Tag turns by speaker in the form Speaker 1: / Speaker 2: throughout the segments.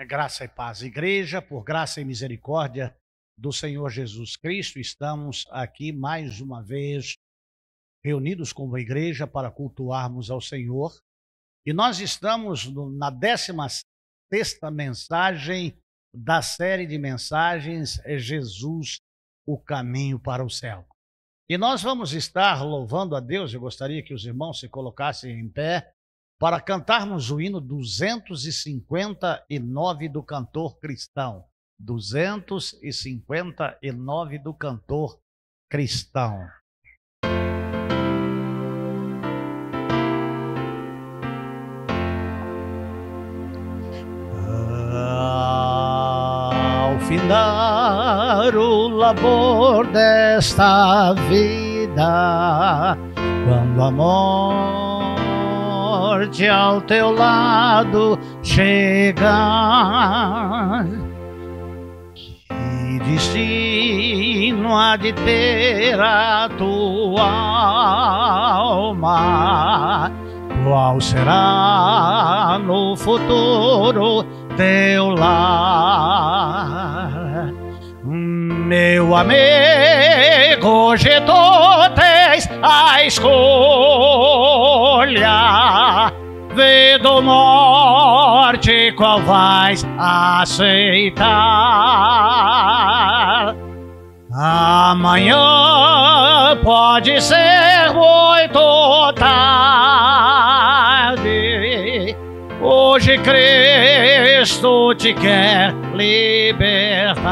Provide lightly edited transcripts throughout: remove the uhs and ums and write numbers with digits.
Speaker 1: Graça e paz, igreja, por graça e misericórdia do Senhor Jesus Cristo, estamos aqui mais uma vez reunidos como igreja para cultuarmos ao Senhor. E nós estamos na 16ª mensagem da série de mensagens Jesus, o caminho para o céu. E nós vamos estar louvando a Deus. Eu gostaria que os irmãos se colocassem em pé para cantarmos o hino 259 do cantor cristão. 259 do cantor cristão. Ao findar o labor desta vida, quando a morte ao teu lado chegar, que destino há de ter a tua alma? Qual será no futuro teu lar? Meu amigo, hoje tu tens a escolha, vida ou morte, qual vais aceitar? Amanhã pode ser muito tarde, hoje Cristo te quer libertar.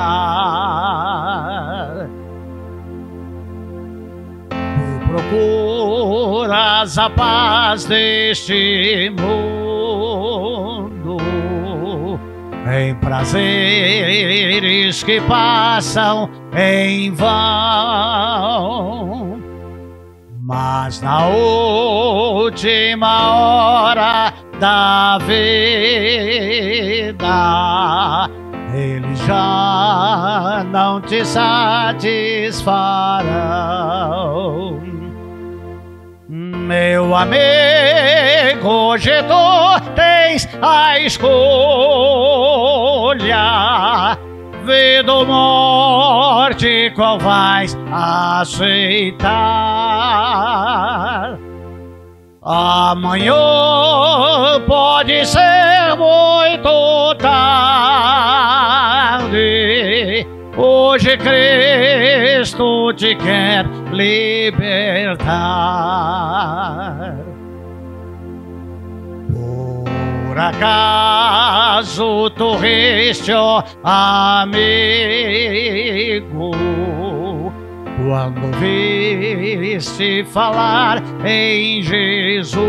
Speaker 1: Tu procuras a paz deste mundo, em prazeres que passam em vão, mas na última hora da vida eles já não te satisfarão. Meu amigo, hoje tu tens a escolha, vida ou morte, qual vais aceitar? Amanhã pode ser muito tarde, hoje Cristo te quer libertar. Por acaso tu riste, ó amigo, quando viste falar em Jesus?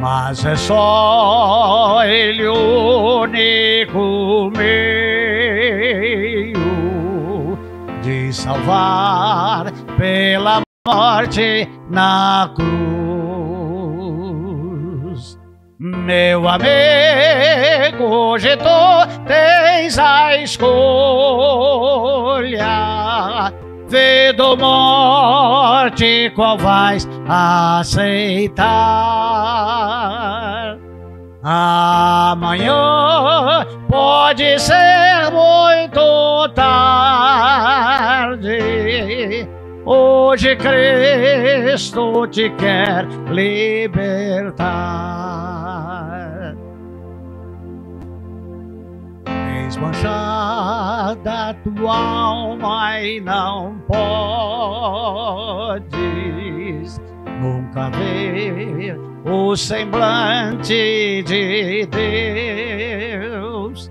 Speaker 1: Mas é só Ele o único meio de salvar pela morte na cruz. Meu amigo, hoje tu tens a escolha, vida ou morte, qual vais aceitar? Amanhã pode ser muito tarde, hoje Cristo te quer libertar. Desmanchada tua alma e não podes nunca ver o semblante de Deus.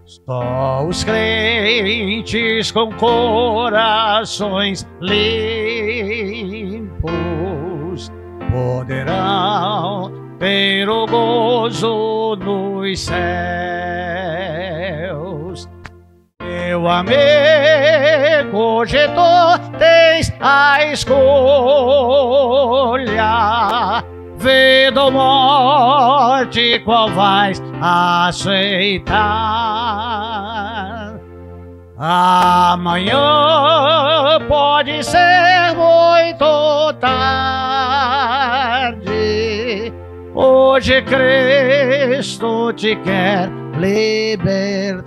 Speaker 1: Só os crentes com corações limpos poderão ter o gozo nos céus. Meu amigo, hoje tu tens a escolha, vida ou morte, qual vais aceitar? Amanhã pode ser muito tarde, hoje Hoje Cristo te quer libertar.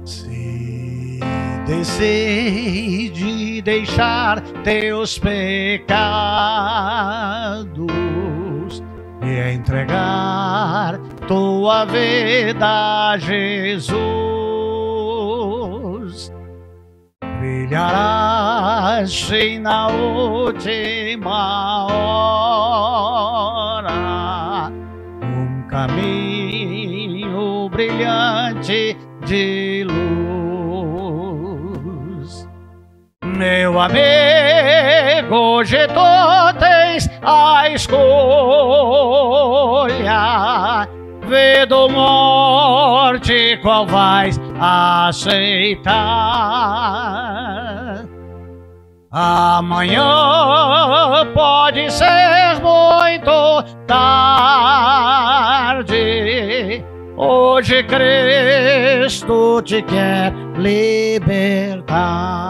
Speaker 1: Se decide deixar teus pecados e entregar tua vida a Jesus, brilharás sim na última hora, um caminho brilhante de luz. Meu amigo, hoje tu tens a escolha, vida ou morte, qual vais aceitar? Amanhã pode ser muito tarde. Hoje Cristo te quer libertar.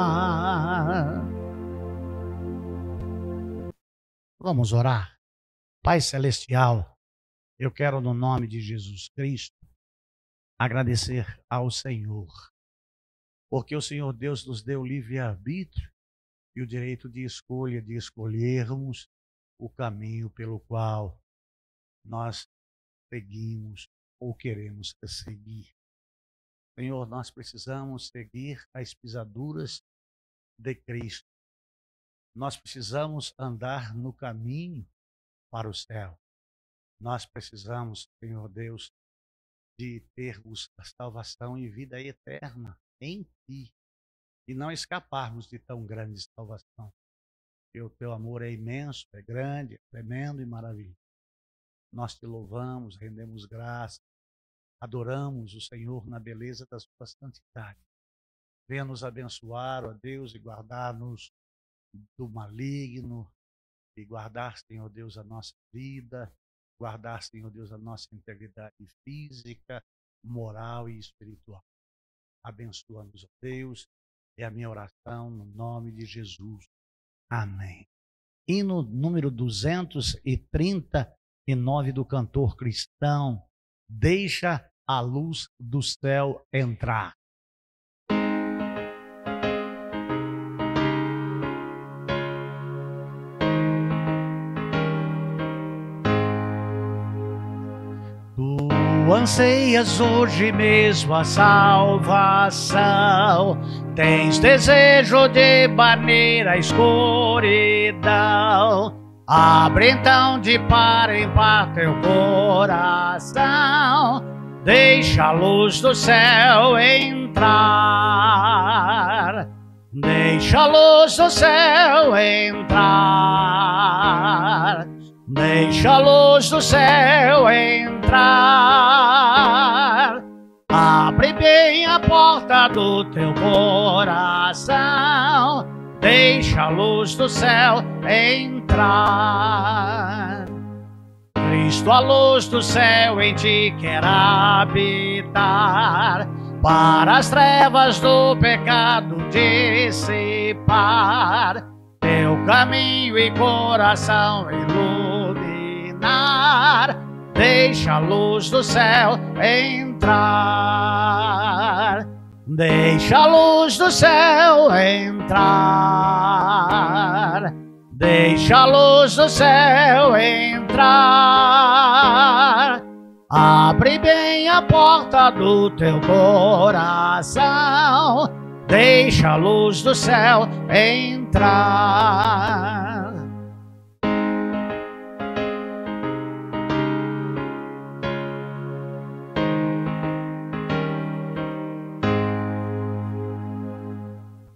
Speaker 1: Vamos orar. Pai Celestial, eu quero, no nome de Jesus Cristo, agradecer ao Senhor, porque o Senhor Deus nos deu livre-arbítrio e o direito de escolha, de escolhermos o caminho pelo qual nós seguimos ou queremos seguir. Senhor, nós precisamos seguir as pisaduras de Cristo. Nós precisamos andar no caminho para o céu. Nós precisamos, Senhor Deus, de termos a salvação e vida eterna em Ti e não escaparmos de tão grande salvação. Porque o Teu amor é imenso, é grande, é tremendo e maravilhoso. Nós Te louvamos, rendemos graça, adoramos o Senhor na beleza da Sua santidade. Venha nos abençoar, ó Deus, e guardar-nos do maligno, e guardar, Senhor Deus, a nossa vida, guardar, Senhor Deus, a nossa integridade física, moral e espiritual. Abençoa-nos, ó Deus, é a minha oração no nome de Jesus. Amém. Hino número 239 do cantor cristão, Deixa a luz do céu entrar. Tu anseias hoje mesmo a salvação, tens desejo de banir a escuridão. Abre então de par em par teu coração, deixa a luz do céu entrar. Deixa a luz do céu entrar. Deixa a luz do céu entrar. Abre bem a porta do teu coração, deixa a luz do céu entrar. Cristo, a luz do céu, em ti quer habitar, para as trevas do pecado dissipar, teu caminho e coração iluminar. Deixa a luz do céu entrar. Deixa a luz do céu entrar. Deixa a luz do céu entrar. Abre bem a porta do teu coração, deixa a luz do céu entrar.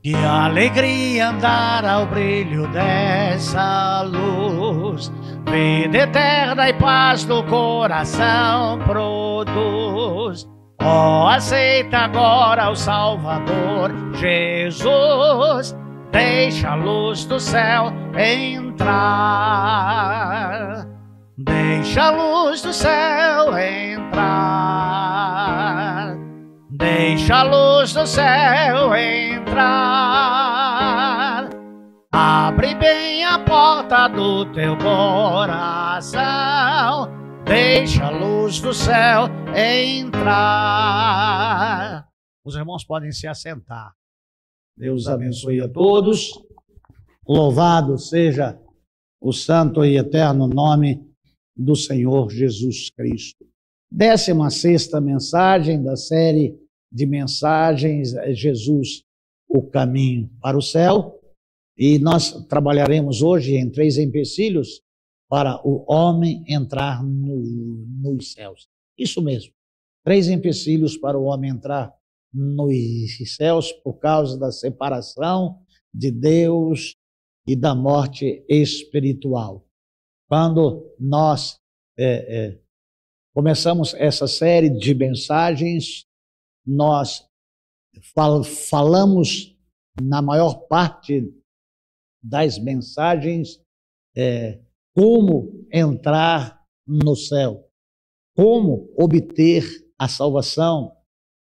Speaker 1: Que alegria andar ao brilho dessa luz, vida eterna e paz do coração produz. Oh, aceita agora o Salvador Jesus, deixa a luz do céu entrar. Deixa a luz do céu entrar. deixa a luz do céu entrar. Abre bem a porta do teu coração, deixa a luz do céu entrar. Os irmãos podem se assentar. Deus abençoe a todos. Louvado seja o santo e eterno nome do Senhor Jesus Cristo. 16ª mensagem da série de mensagens Jesus, o caminho para o céu. E nós trabalharemos hoje em 3 empecilhos para o homem entrar nos céus. Isso mesmo, 3 empecilhos para o homem entrar nos céus por causa da separação de Deus e da morte espiritual. Quando nós começamos essa série de mensagens, nós falamos na maior parte das mensagens como entrar no céu, como obter a salvação,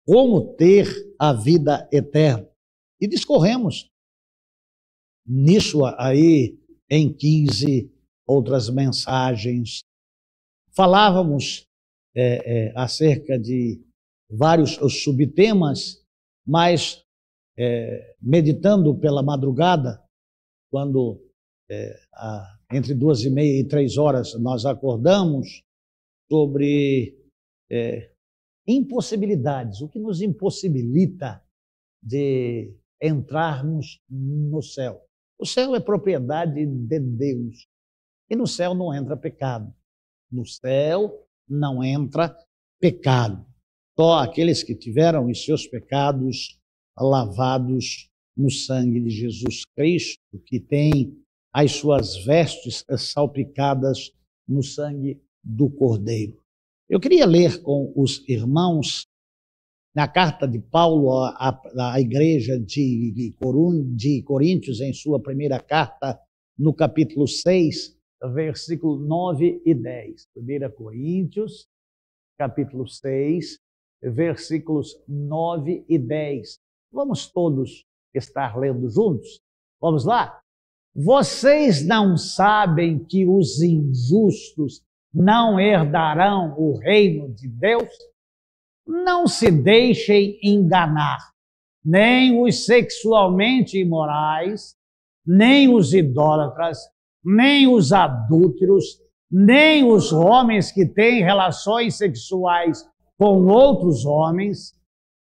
Speaker 1: como ter a vida eterna. E discorremos nisso aí em 15 outras mensagens. Falávamos acerca de vários subtemas, mas meditando pela madrugada, quando entre 2h30 e 3 horas nós acordamos, sobre impossibilidades, o que nos impossibilita de entrarmos no céu. O céu é propriedade de Deus e no céu não entra pecado. No céu não entra pecado. Só aqueles que tiveram os seus pecados lavados no sangue de Jesus Cristo, que tem as suas vestes salpicadas no sangue do Cordeiro. Eu queria ler com os irmãos na carta de Paulo à igreja de Coríntios, em sua primeira carta, no capítulo 6, versículo 9 e 10. 1 Coríntios, capítulo 6, versículos 9 e 10. Vamos todos estar lendo juntos? Vamos lá? Vocês não sabem que os injustos não herdarão o reino de Deus? Não se deixem enganar, nem os sexualmente imorais, nem os idólatras, nem os adúlteros, nem os homens que têm relações sexuais com outros homens,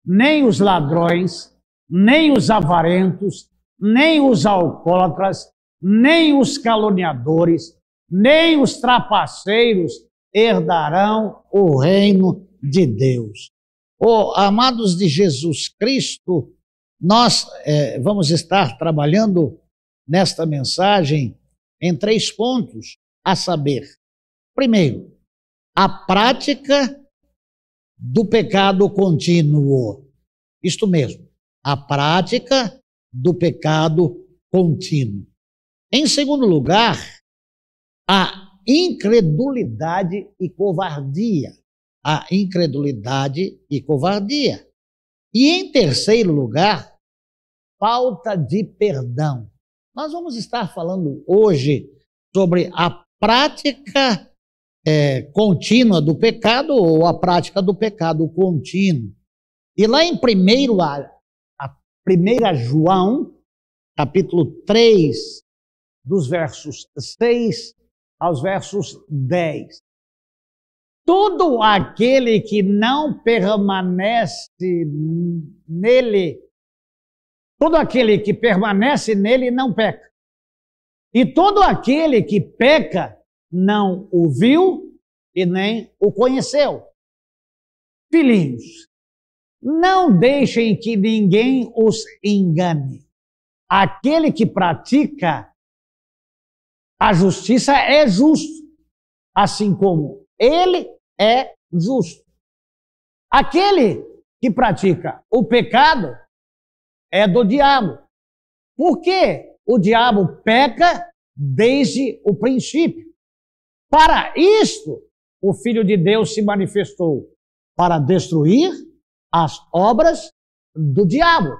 Speaker 1: nem os ladrões, nem os avarentos, nem os alcoólatras, nem os caluniadores, nem os trapaceiros herdarão o reino de Deus. Amados de Jesus Cristo, nós vamos estar trabalhando nesta mensagem em 3 pontos, a saber, primeiro, a prática do pecado contínuo. Isto mesmo, a prática do pecado contínuo. Em segundo lugar, a incredulidade e covardia. A incredulidade e covardia. E em terceiro lugar, falta de perdão. Nós vamos estar falando hoje sobre a prática contínua do pecado ou a prática do pecado contínuo. E lá em 1 João, capítulo 3, dos versos 6 aos versos 10. Todo aquele que não permanece nele, todo aquele que permanece nele não peca. E todo aquele que peca não o viu e nem o conheceu. Filhinhos, não deixem que ninguém os engane. Aquele que pratica a justiça é justo, assim como ele é justo. Aquele que pratica o pecado é do diabo. Porque o diabo peca desde o princípio. Para isto, o Filho de Deus se manifestou, para destruir as obras do diabo.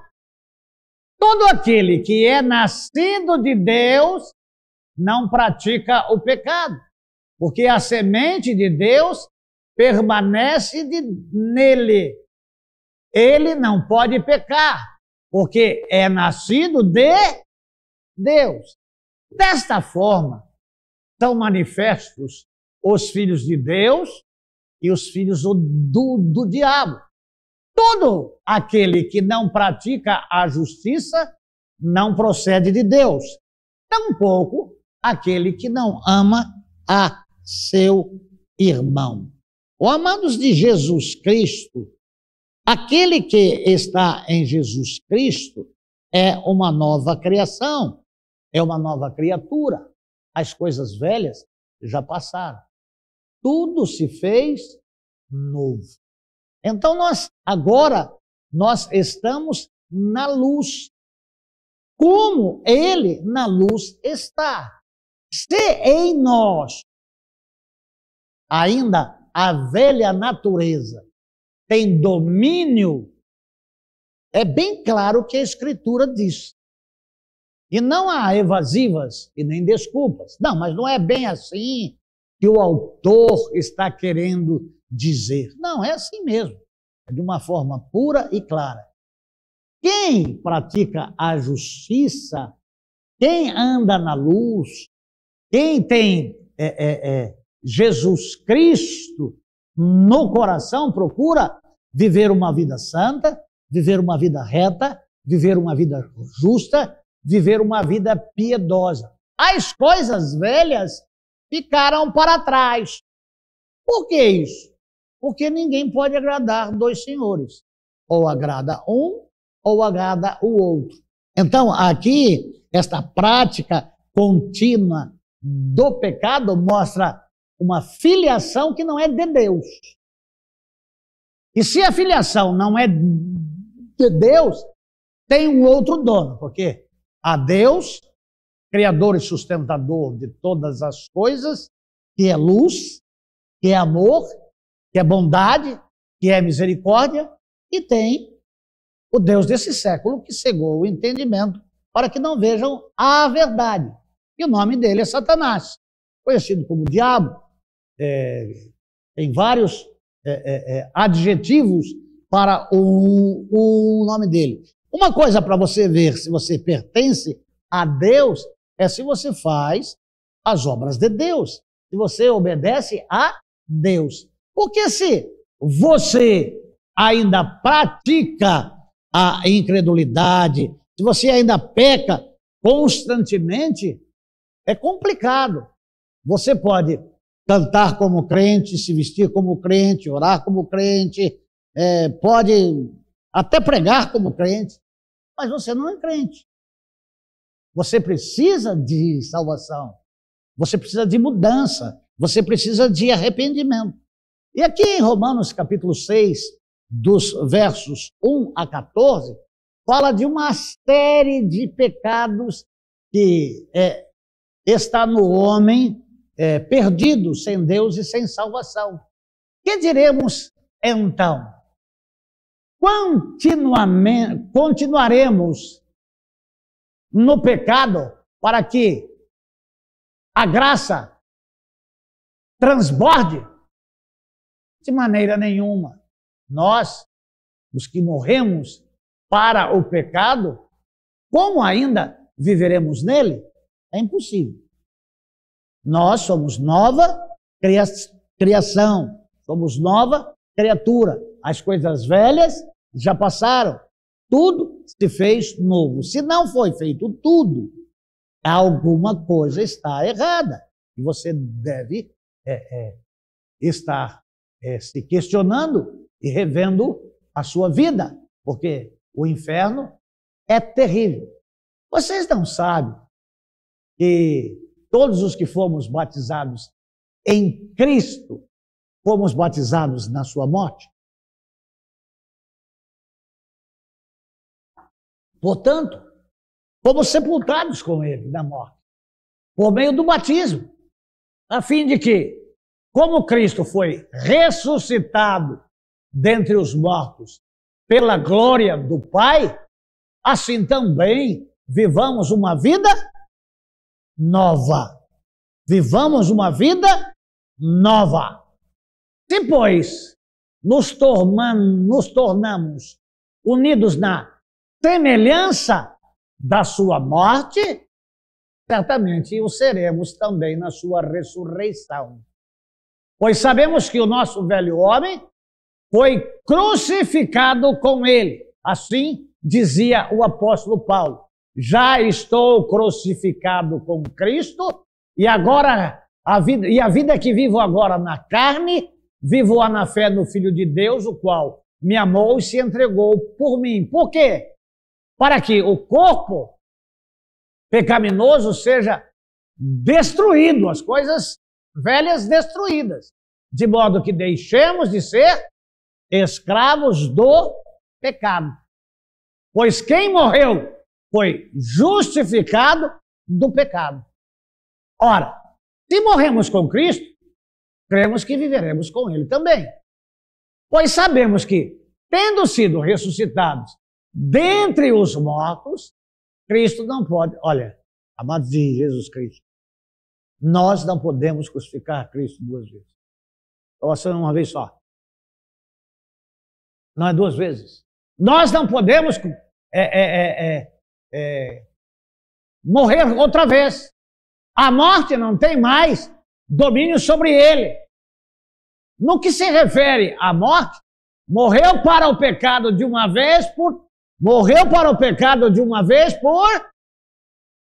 Speaker 1: Todo aquele que é nascido de Deus não pratica o pecado, porque a semente de Deus permanece nele. Ele não pode pecar, porque é nascido de Deus. Desta forma, são manifestos os filhos de Deus e os filhos do diabo. Todo aquele que não pratica a justiça não procede de Deus. Tampouco aquele que não ama a seu irmão. Ó, amados de Jesus Cristo, aquele que está em Jesus Cristo é uma nova criação, é uma nova criatura. As coisas velhas já passaram. Tudo se fez novo. Então agora nós estamos na luz. Como ele na luz está. Se em nós ainda a velha natureza tem domínio, é bem claro que a Escritura diz. E não há evasivas e nem desculpas. Não, mas não é bem assim que o autor está querendo dizer. Não, é assim mesmo. É de uma forma pura e clara. Quem pratica a justiça, quem anda na luz, quem tem Jesus Cristo no coração, procura viver uma vida santa, viver uma vida reta, viver uma vida justa, viver uma vida piedosa. As coisas velhas ficaram para trás. Por que isso? Porque ninguém pode agradar dois senhores. Ou agrada um, ou agrada o outro. Então, aqui, esta prática contínua do pecado mostra uma filiação que não é de Deus. E se a filiação não é de Deus, tem um outro dono, porque a Deus, Criador e sustentador de todas as coisas, que é luz, que é amor, que é bondade, que é misericórdia, e tem o Deus desse século que cegou o entendimento para que não vejam a verdade. E o nome dele é Satanás, conhecido como diabo. Tem vários adjetivos para o nome dele. Uma coisa para você ver se você pertence a Deus é se você faz as obras de Deus, se você obedece a Deus. Porque se você ainda pratica a incredulidade, se você ainda peca constantemente, é complicado. Você pode cantar como crente, se vestir como crente, orar como crente, pode até pregar como crente, mas você não é crente. Você precisa de salvação, você precisa de mudança, você precisa de arrependimento. E aqui em Romanos capítulo 6, dos versos 1 a 14, fala de uma série de pecados que está no homem perdido, sem Deus e sem salvação. Que diremos então? Continuaremos no pecado para que a graça transborde? De maneira nenhuma. Nós, os que morremos para o pecado, como ainda viveremos nele? É impossível. Nós somos nova criação, somos nova criatura. As coisas velhas já passaram, tudo se fez novo. Se não foi feito tudo, alguma coisa está errada. E você deve estar se questionando e revendo a sua vida, porque o inferno é terrível. Vocês não sabem que todos os que fomos batizados em Cristo, fomos batizados na sua morte? Portanto, fomos sepultados com ele na morte, por meio do batismo, a fim de que, como Cristo foi ressuscitado dentre os mortos pela glória do Pai, assim também vivamos uma vida nova. Vivamos uma vida nova. Se, pois, nos tornamos unidos na semelhança da sua morte, certamente o seremos também na sua ressurreição. Pois sabemos que o nosso velho homem foi crucificado com ele. Assim dizia o apóstolo Paulo: já estou crucificado com Cristo, e agora a vida que vivo agora na carne, vivo-a na fé no Filho de Deus, o qual me amou e se entregou por mim. Por quê? Para que o corpo pecaminoso seja destruído, as coisas velhas destruídas, de modo que deixemos de ser escravos do pecado. Pois quem morreu foi justificado do pecado. Ora, se morremos com Cristo, cremos que viveremos com Ele também. Pois sabemos que, tendo sido ressuscitados dentre os mortos, Cristo não pode... Olha, amados de Jesus Cristo, nós não podemos crucificar Cristo duas vezes. Estou passando uma vez só. Não é duas vezes. Nós não podemos morrer outra vez. A morte não tem mais domínio sobre ele. No que se refere à morte, morreu para o pecado de uma vez por... Morreu para o pecado de uma vez por...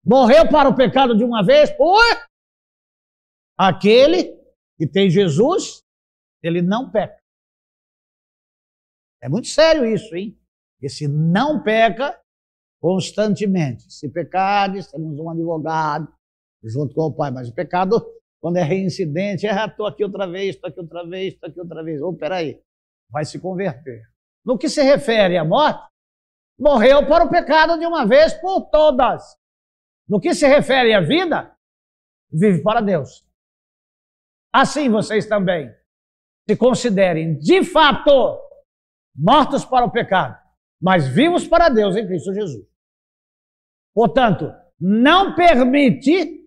Speaker 1: Morreu para o pecado de uma vez por... Aquele que tem Jesus, ele não peca. É muito sério isso, hein? Esse não peca constantemente. Se pecares, temos um advogado junto com o Pai. Mas o pecado, quando é reincidente, estou aqui outra vez, estou aqui outra vez, estou aqui outra vez. Peraí, vai se converter. No que se refere à morte, morreu para o pecado de uma vez por todas. No que se refere à vida, vive para Deus. Assim vocês também se considerem, de fato, mortos para o pecado, mas vivos para Deus em Cristo Jesus. Portanto, não permitam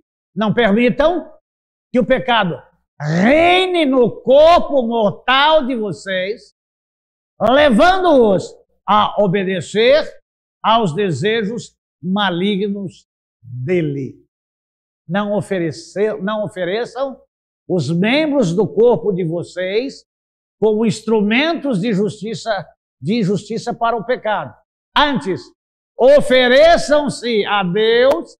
Speaker 1: que o pecado reine no corpo mortal de vocês, levando-os a obedecer aos desejos malignos dele. Não ofereçam os membros do corpo de vocês como instrumentos de justiça para o pecado. Antes, ofereçam-se a Deus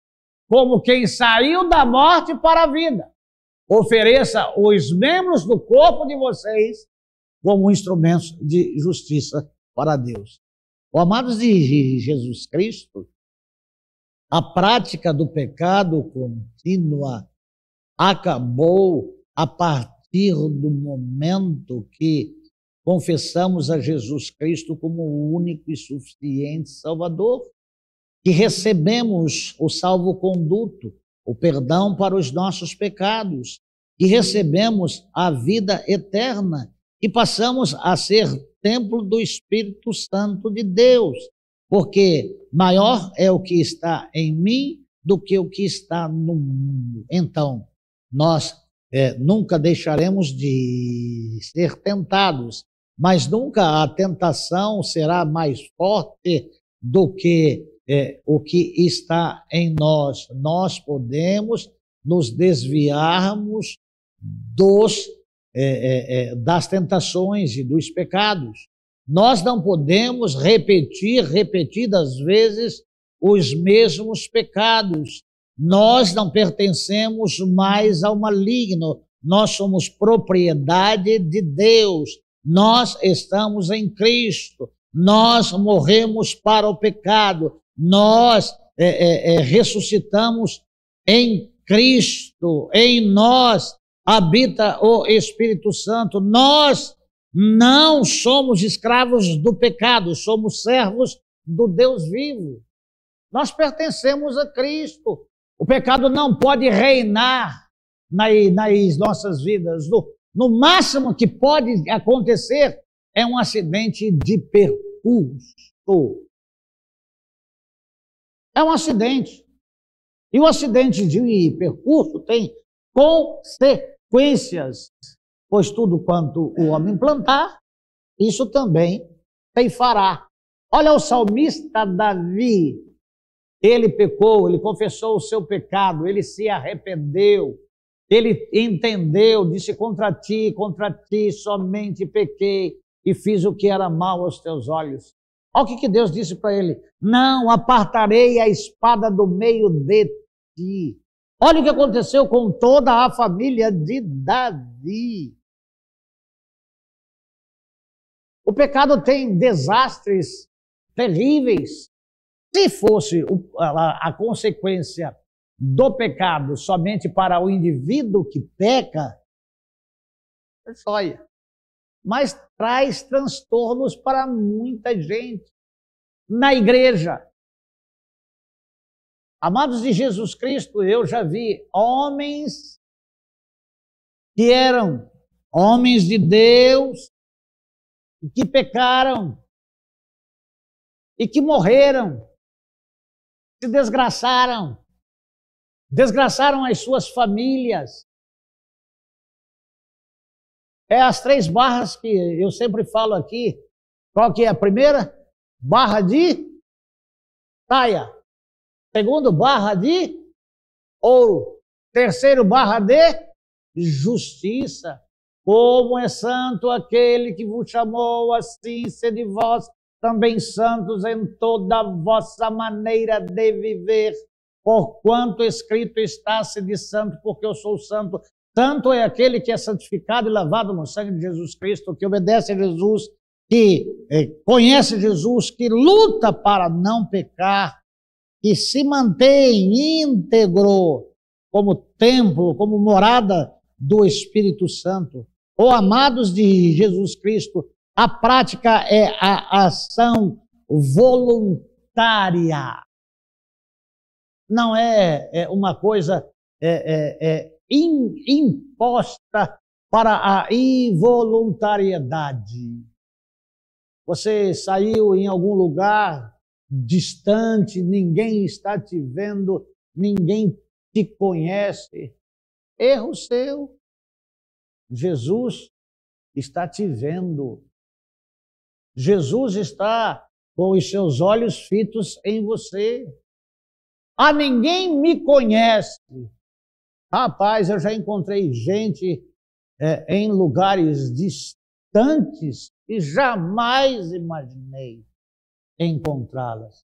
Speaker 1: como quem saiu da morte para a vida. Ofereça os membros do corpo de vocês como instrumentos de justiça para Deus. Amados de Jesus Cristo, a prática do pecado contínua acabou a partir do momento que confessamos a Jesus Cristo como o único e suficiente Salvador, que recebemos o salvo-conduto, o perdão para os nossos pecados, que recebemos a vida eterna e passamos a ser templo do Espírito Santo de Deus, porque maior é o que está em mim do que o que está no mundo. Então, nós nunca deixaremos de ser tentados, mas nunca a tentação será mais forte do que o que está em nós. Nós podemos nos desviarmos das tentações e dos pecados. Nós não podemos repetir repetidas vezes os mesmos pecados. Nós não pertencemos mais ao maligno. Nós somos propriedade de Deus. Nós estamos em Cristo. Nós morremos para o pecado. Nós ressuscitamos em Cristo. Em nós habita o Espírito Santo. Nós não somos escravos do pecado, somos servos do Deus vivo. Nós pertencemos a Cristo. O pecado não pode reinar nas nossas vidas. No máximo que pode acontecer é um acidente de percurso. É um acidente. E o acidente de percurso tem consequências, pois tudo quanto o homem plantar, isso também fará. Olha o salmista Davi, ele pecou, ele confessou o seu pecado, ele se arrependeu, ele entendeu, disse: contra ti somente pequei e fiz o que era mal aos teus olhos. Olha o que Deus disse para ele: não apartarei a espada do meio de ti. Olha o que aconteceu com toda a família de Davi. O pecado tem desastres terríveis. Se fosse a consequência do pecado somente para o indivíduo que peca, olha, mas traz transtornos para muita gente na igreja. Amados de Jesus Cristo, eu já vi homens que eram homens de Deus e que pecaram e que morreram, se desgraçaram as suas famílias. É as 3 barras que eu sempre falo aqui. Qual que é a primeira? Barra de saia. Segundo, barra de ouro. Terceiro, barra de justiça. Como é santo aquele que vos chamou, assim sede vós também santos em toda a vossa maneira de viver. Porquanto escrito está: sede santo, porque eu sou santo. Santo é aquele que é santificado e lavado no sangue de Jesus Cristo, que obedece a Jesus, que conhece Jesus, que luta para não pecar, que se mantém íntegro como templo, como morada do Espírito Santo. Oh, amados de Jesus Cristo, a prática é a ação voluntária. Não é uma coisa imposta para a involuntariedade. Você saiu em algum lugar distante, ninguém está te vendo, ninguém te conhece. Erro seu. Jesus está te vendo. Jesus está com os seus olhos fitos em você. Ah, ninguém me conhece. Rapaz, eu já encontrei gente em lugares distantes e jamais imaginei encontrá-las.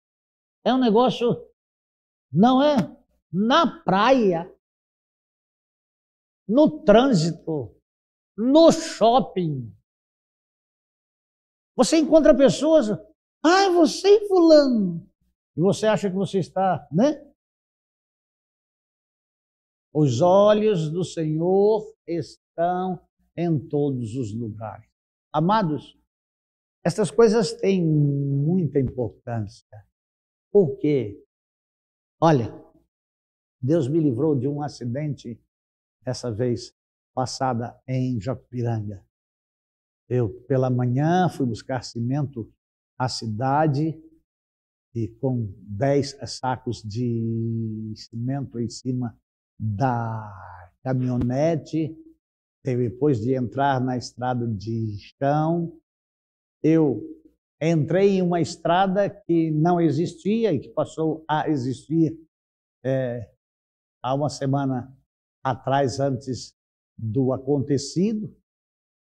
Speaker 1: É um negócio, não é? Na praia, no trânsito, no shopping. Você encontra pessoas, você e fulano. E você acha que você está, né? Os olhos do Senhor estão em todos os lugares. Amados, essas coisas têm muita importância. Por quê? Olha, Deus me livrou de um acidente essa vez passada em Jacupiranga. Eu, pela manhã, fui buscar cimento à cidade e com 10 sacos de cimento em cima da caminhonete. Depois de entrar na estrada de chão, eu entrei em uma estrada que não existia e que passou a existir há uma semana atrás, antes do acontecido.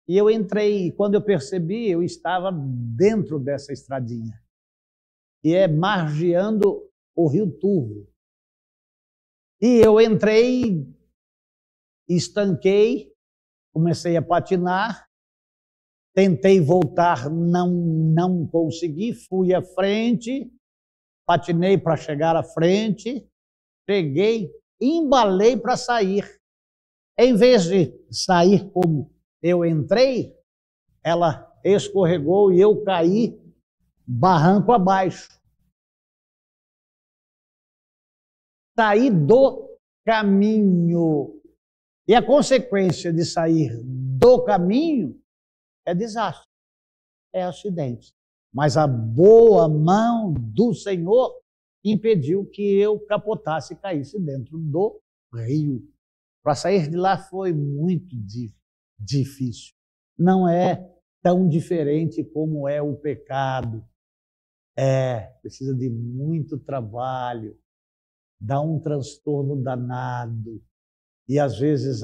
Speaker 1: E eu entrei, e quando eu percebi, eu estava dentro dessa estradinha, e margeando o Rio Turvo. E eu entrei, estanquei, comecei a patinar, tentei voltar, não consegui, fui à frente, patinei para chegar à frente, peguei, embalei para sair. Em vez de sair como eu entrei, ela escorregou e eu caí barranco abaixo. Saí do caminho. E a consequência de sair do caminho é desastre, é acidente. mas a boa mão do Senhor impediu que eu capotasse e caísse dentro do rio. Para sair de lá foi muito difícil. Não é tão diferente como é o pecado. Precisa de muito trabalho, dá um transtorno danado. E às vezes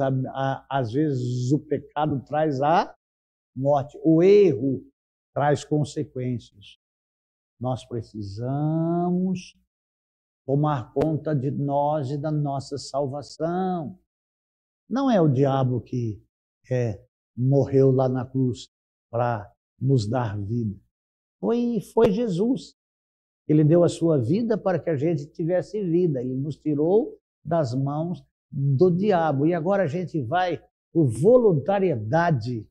Speaker 1: o pecado traz a morte, o erro traz consequências. Nós precisamos tomar conta de nós e da nossa salvação. Não é o diabo que morreu lá na cruz para nos dar vida. Foi Jesus. Ele deu a sua vida para que a gente tivesse vida. Ele nos tirou das mãos do diabo. E agora a gente vai, por voluntariedade,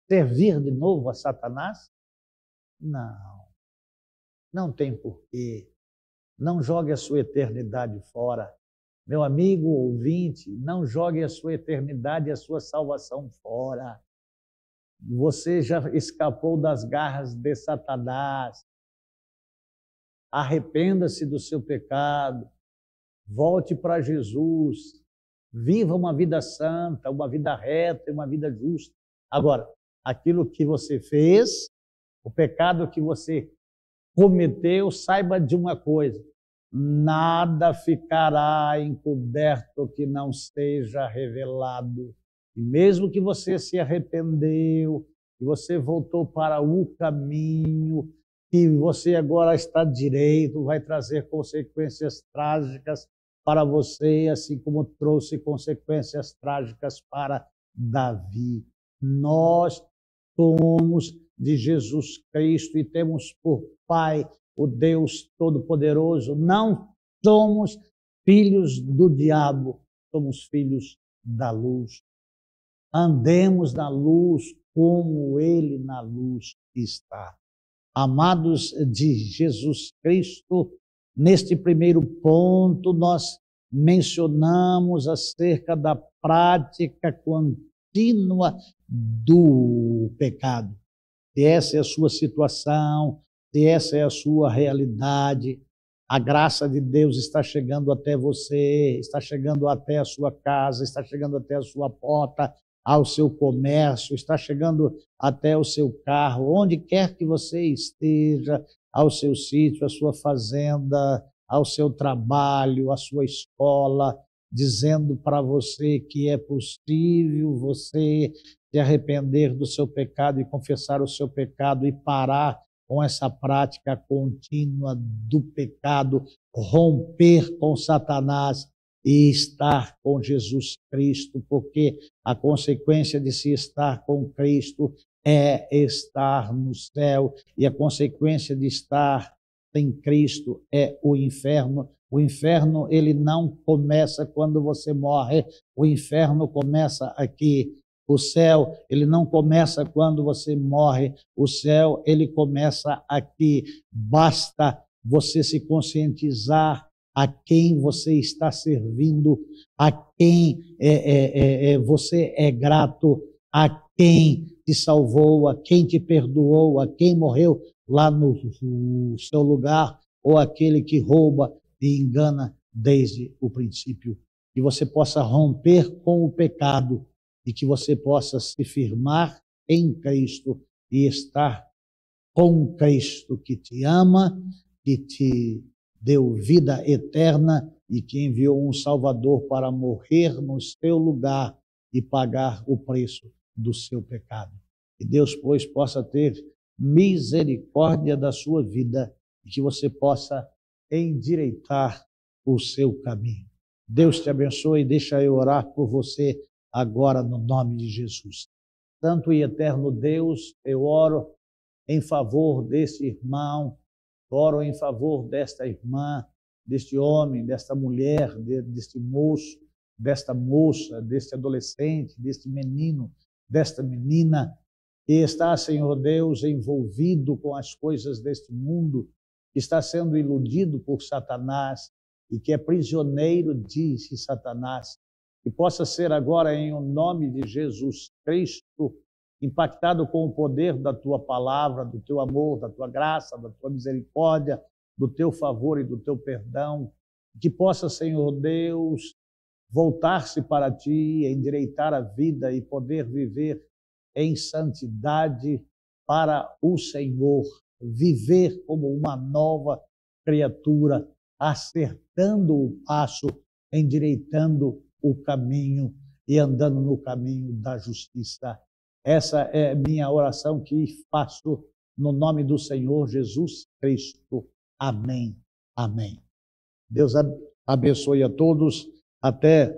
Speaker 1: servir de novo a Satanás? Não. Não tem porquê. Não jogue a sua eternidade fora. Meu amigo ouvinte, não jogue a sua eternidade e a sua salvação fora. Você já escapou das garras de Satanás. Arrependa-se do seu pecado. Volte para Jesus. Viva uma vida santa, uma vida reta, uma vida justa. Agora, aquilo que você fez, o pecado que você cometeu, saiba de uma coisa: nada ficará encoberto que não seja revelado. E mesmo que você se arrependeu, que você voltou para o caminho, que você agora está direito, vai trazer consequências trágicas para você, assim como trouxe consequências trágicas para Davi. Nós somos de Jesus Cristo e temos por Pai o Deus Todo-Poderoso. Não somos filhos do diabo, somos filhos da luz. Andemos na luz como Ele na luz está. Amados de Jesus Cristo, neste primeiro ponto nós mencionamos acerca da prática contínua do pecado. Se essa é a sua situação, se essa é a sua realidade, a graça de Deus está chegando até você, está chegando até a sua casa, está chegando até a sua porta, ao seu comércio, está chegando até o seu carro, onde quer que você esteja, ao seu sítio, à sua fazenda, ao seu trabalho, à sua escola, dizendo para você que é possível você se arrepender do seu pecado e confessar o seu pecado e parar com essa prática contínua do pecado, romper com Satanás e estar com Jesus Cristo, porque a consequência de se estar com Cristo é estar no céu, e a consequência de estar em Cristo é o inferno. O inferno, ele não começa quando você morre, o inferno começa aqui. O céu, ele não começa quando você morre, o céu, ele começa aqui. Basta você se conscientizar a quem você está servindo, a quem você é grato, a quem te salvou, a quem te perdoou, a quem morreu lá no seu lugar, ou aquele que rouba e engana desde o princípio. Que você possa romper com o pecado e que você possa se firmar em Cristo e estar com Cristo, que te ama, que te deu vida eterna e que enviou um Salvador para morrer no seu lugar e pagar o preço do seu pecado. Que Deus, pois, possa ter misericórdia da sua vida e que você possa endireitar o seu caminho. Deus te abençoe e deixa eu orar por você agora no nome de Jesus. Santo e eterno Deus, eu oro em favor desse irmão, oro em favor desta irmã, deste homem, desta mulher, deste moço, desta moça, deste adolescente, deste menino, desta menina, que está, Senhor Deus, envolvido com as coisas deste mundo, que está sendo iludido por Satanás e que é prisioneiro de Satanás, que possa ser agora, em o nome de Jesus Cristo, impactado com o poder da tua palavra, do teu amor, da tua graça, da tua misericórdia, do teu favor e do teu perdão, que possa, Senhor Deus, voltar-se para ti, endireitar a vida e poder viver em santidade para o Senhor, viver como uma nova criatura, acertando o passo, endireitando o caminho e andando no caminho da justiça. Essa é minha oração que faço no nome do Senhor Jesus Cristo. Amém. Amém. Deus abençoe a todos. Até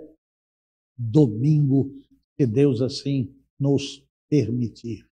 Speaker 1: domingo, se Deus assim nos permitir.